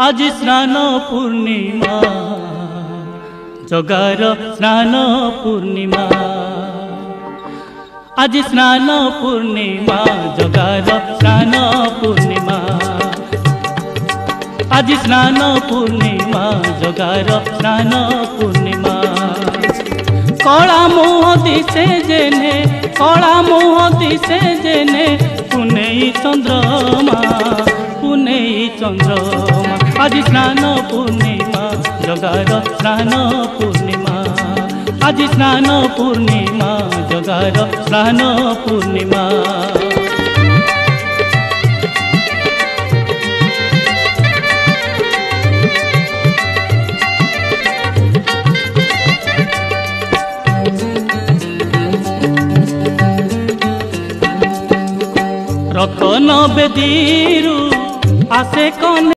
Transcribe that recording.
आज स्नान पूर्णिमा जगार स्नान पूर्णिमा आज स्नान पूर्णिमा जगार स्नान पूर्णिमा आज स्नान पूर्णिमा जगार स्नान पूर्णिमा कला मुह दिसे जेने कला मुह दिसे जेने पुनेई चंद्रमा आज स्नान पूर्णिमा जगार स्नान पूर्णिमा आज स्नान पूर्णिमा जगार स्नान पूर्णिमा रतन बेदीरू आसे कने